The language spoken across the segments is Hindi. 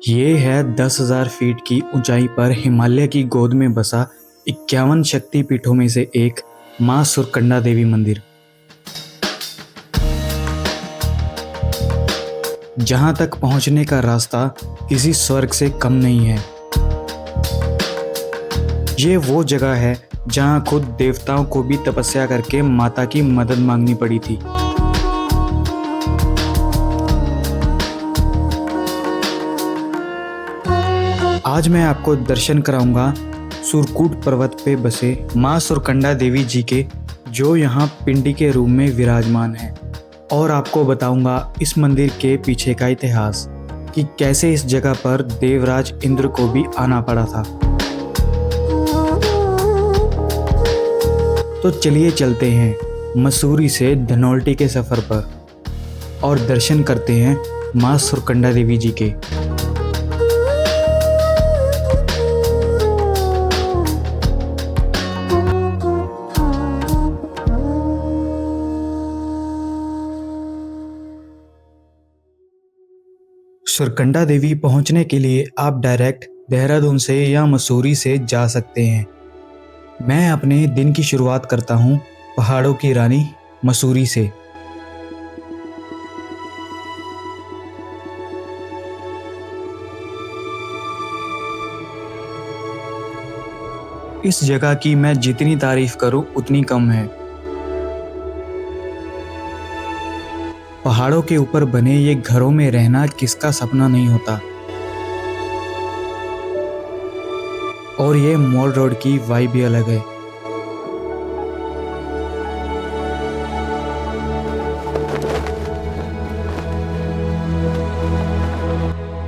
ये है 10,000 फीट की ऊंचाई पर हिमालय की गोद में बसा 51 शक्तिपीठों में से एक मां सुरकंडा देवी मंदिर, जहां तक पहुंचने का रास्ता किसी स्वर्ग से कम नहीं है। ये वो जगह है जहां खुद देवताओं को भी तपस्या करके माता की मदद मांगनी पड़ी थी। आज मैं आपको दर्शन कराऊंगा सुरकूट पर्वत पे बसे मां सुरकंडा देवी जी के, जो यहाँ पिंडी के रूप में विराजमान है, और आपको बताऊंगा इस मंदिर के पीछे का इतिहास कि कैसे इस जगह पर देवराज इंद्र को भी आना पड़ा था। तो चलिए चलते हैं मसूरी से धनौल्टी के सफ़र पर और दर्शन करते हैं मां सुरकंडा देवी जी के। सुरकंडा देवी पहुंचने के लिए आप डायरेक्ट देहरादून से या मसूरी से जा सकते हैं। मैं अपने दिन की शुरुआत करता हूं पहाड़ों की रानी मसूरी से। इस जगह की मैं जितनी तारीफ करूं उतनी कम है। पहाड़ों के ऊपर बने ये घरों में रहना किसका सपना नहीं होता। और ये मॉल रोड की वाइब भी अलग है।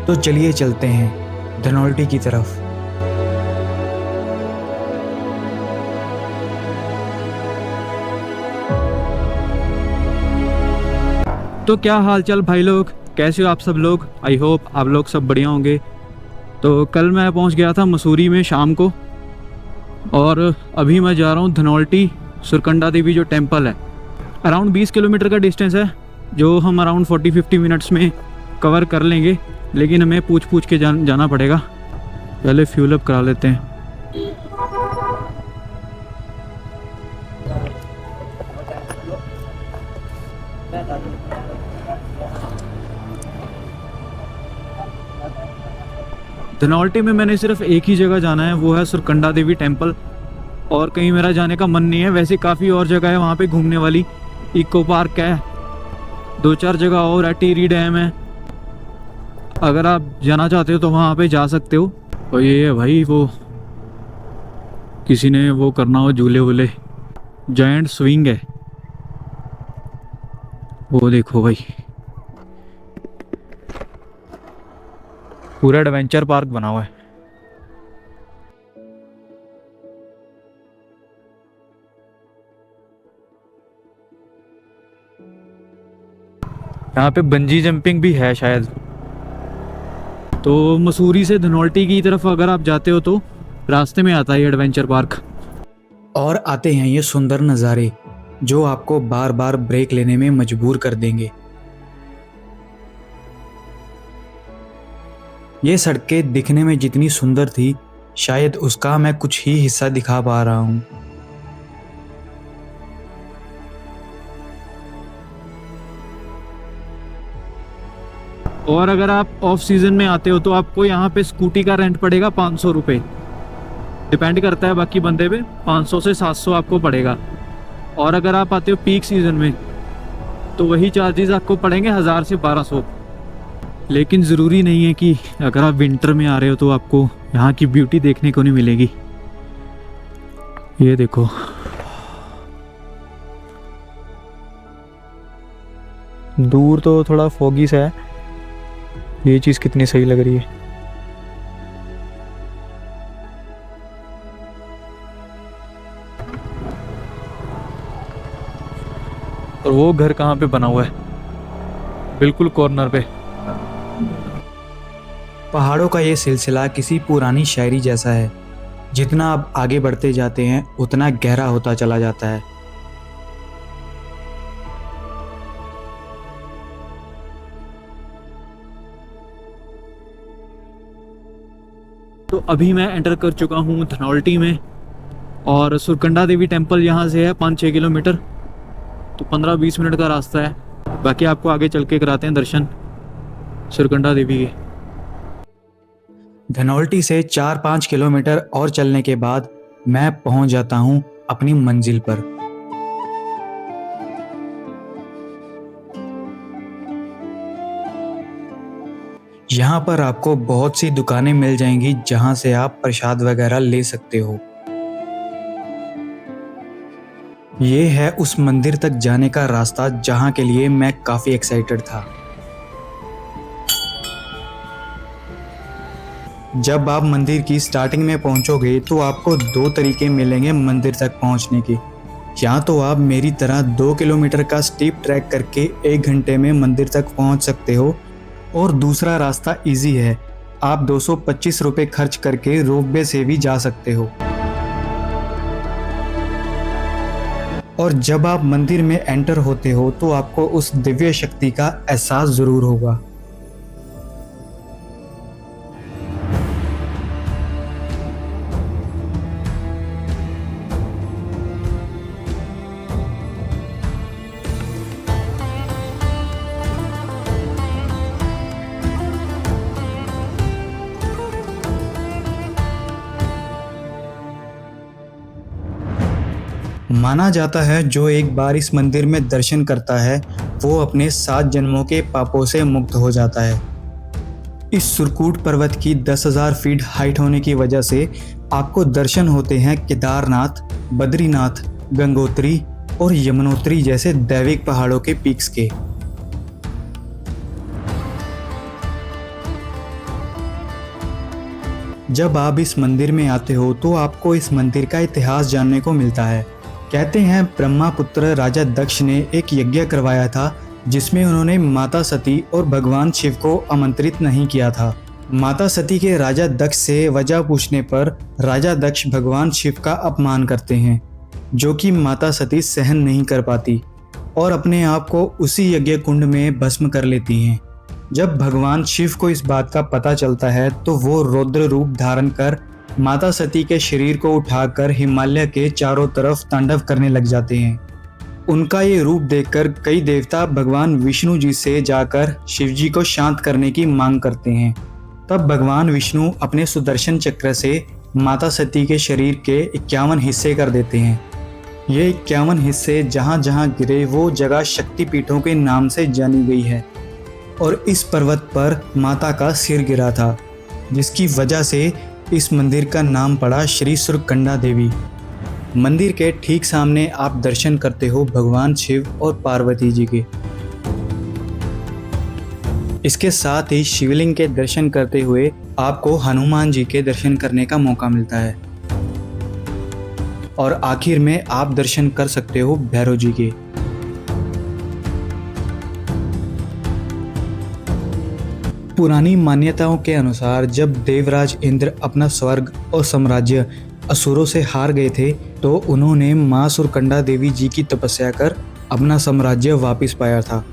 तो चलिए चलते हैं धनौल्टी की तरफ। तो क्या हाल चाल भाई लोग, कैसे हो आप सब लोग। आई होप आप लोग सब बढ़िया होंगे। तो कल मैं पहुंच गया था मसूरी में शाम को, और अभी मैं जा रहा हूं धनौल्टी सुरकंडा देवी जो टेम्पल है। अराउंड 20 किलोमीटर का डिस्टेंस है, जो हम अराउंड 40-50 मिनट्स में कवर कर लेंगे, लेकिन हमें पूछ के जाना पड़ेगा। पहले फ्यूल अप करा लेते हैं। धनौल्टी में मैंने सिर्फ एक ही जगह जाना है, वो है सुरकंडा देवी टेम्पल, और कहीं मेरा जाने का मन नहीं है। वैसे काफ़ी और जगह है वहाँ पे घूमने वाली। इको पार्क है, 2-4 जगह और है, टिहरी डैम है। अगर आप जाना चाहते हो तो वहाँ पे जा सकते हो। और ये है भाई, वो किसी ने वो करना हो झूले वूले, जायंट स्विंग है वो, देखो भाई, पूरा एडवेंचर पार्क बना हुआ है। यहाँ पे बंजी जंपिंग भी है शायद। तो मसूरी से धनौल्टी की तरफ अगर आप जाते हो तो रास्ते में आता है ये एडवेंचर पार्क। और आते हैं ये सुंदर नज़ारे जो आपको बार बार ब्रेक लेने में मजबूर कर देंगे। ये सड़कें दिखने में जितनी सुंदर थी, शायद उसका मैं कुछ ही हिस्सा दिखा पा रहा हूँ। और अगर आप ऑफ सीजन में आते हो तो आपको यहाँ पे स्कूटी का रेंट पड़ेगा 500 रुपये। डिपेंड करता है बाकी बंदे पे, 500 से 700 आपको पड़ेगा। और अगर आप आते हो पीक सीजन में तो वही चार्जेस आपको पड़ेंगे 1000 से 1200। लेकिन ज़रूरी नहीं है कि अगर आप विंटर में आ रहे हो तो आपको यहाँ की ब्यूटी देखने को नहीं मिलेगी। ये देखो, दूर तो थोड़ा फोगी सा है, ये चीज़ कितनी सही लग रही है। और वो घर कहाँ पे बना हुआ है, बिल्कुल कॉर्नर पे। पहाड़ों का ये सिलसिला किसी पुरानी शायरी जैसा है, जितना आप आगे बढ़ते जाते हैं उतना गहरा होता चला जाता है। तो अभी मैं एंटर कर चुका हूँ धनौल्टी में, और सुरकंडा देवी टेम्पल यहाँ से है 5-6 किलोमीटर, तो 15-20 मिनट का रास्ता है। बाकी आपको आगे चल के कराते हैं दर्शन सुरकंडा देवी के। धनौल्टी से 4-5 किलोमीटर और चलने के बाद मैं पहुंच जाता हूं अपनी मंजिल पर। यहाँ पर आपको बहुत सी दुकानें मिल जाएंगी जहाँ से आप प्रसाद वगैरह ले सकते हो। ये है उस मंदिर तक जाने का रास्ता जहाँ के लिए मैं काफ़ी एक्साइटेड था। जब आप मंदिर की स्टार्टिंग में पहुंचोगे तो आपको 2 तरीके मिलेंगे मंदिर तक पहुंचने के। या तो आप मेरी तरह 2 किलोमीटर का स्टीप ट्रैक करके 1 घंटे में मंदिर तक पहुंच सकते हो, और दूसरा रास्ता इजी है, आप 225 रुपये खर्च करके रोपवे से भी जा सकते हो। और जब आप मंदिर में एंटर होते हो तो आपको उस दिव्य शक्ति का एहसास ज़रूर होगा। माना जाता है जो एक बार इस मंदिर में दर्शन करता है वो अपने 7 जन्मों के पापों से मुक्त हो जाता है। इस सुरकूट पर्वत की 10,000 फीट हाइट होने की वजह से आपको दर्शन होते हैं केदारनाथ, बद्रीनाथ, गंगोत्री और यमुनोत्री जैसे दैविक पहाड़ों के पीक्स के। जब आप इस मंदिर में आते हो तो आपको इस मंदिर का इतिहास जानने को मिलता है। कहते हैं ब्रह्मापुत्र राजा दक्ष ने एक यज्ञ करवाया था जिसमें उन्होंने माता सती और भगवान शिव को आमंत्रित नहीं किया था। माता सती के राजा दक्ष से वजह पूछने पर राजा दक्ष भगवान शिव का अपमान करते हैं, जो कि माता सती सहन नहीं कर पाती और अपने आप को उसी यज्ञ कुंड में भस्म कर लेती हैं। जब भगवान शिव को इस बात का पता चलता है तो वो रौद्र रूप धारण कर माता सती के शरीर को उठाकर हिमालय के चारों तरफ तांडव करने लग जाते हैं। उनका ये रूप देखकर कई देवता भगवान विष्णु जी से जाकर शिव जी को शांत करने की मांग करते हैं। तब भगवान विष्णु अपने सुदर्शन चक्र से माता सती के शरीर के 51 हिस्से कर देते हैं। ये 51 हिस्से जहाँ जहाँ गिरे वो जगह शक्तिपीठों के नाम से जानी गई है, और इस पर्वत पर माता का सिर गिरा था, जिसकी वजह से इस मंदिर का नाम पड़ा श्री सुरकंडा देवी। मंदिर के ठीक सामने आप दर्शन करते हो भगवान शिव और पार्वती जी के। इसके साथ ही शिवलिंग के दर्शन करते हुए आपको हनुमान जी के दर्शन करने का मौका मिलता है, और आखिर में आप दर्शन कर सकते हो भैरव जी के। पुरानी मान्यताओं के अनुसार जब देवराज इंद्र अपना स्वर्ग और साम्राज्य असुरों से हार गए थे तो उन्होंने मां सुरकंडा देवी जी की तपस्या कर अपना साम्राज्य वापस पाया था।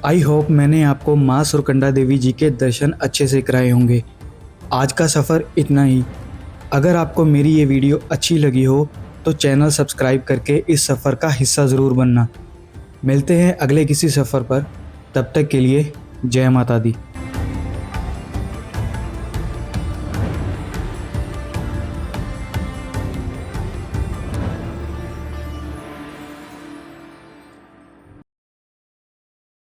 आई होप मैंने आपको मां सुरकंडा देवी जी के दर्शन अच्छे से कराए होंगे। आज का सफ़र इतना ही। अगर आपको मेरी ये वीडियो अच्छी लगी हो तो चैनल सब्सक्राइब करके इस सफ़र का हिस्सा ज़रूर बनना। मिलते हैं अगले किसी सफ़र पर, तब तक के लिए जय माता दी।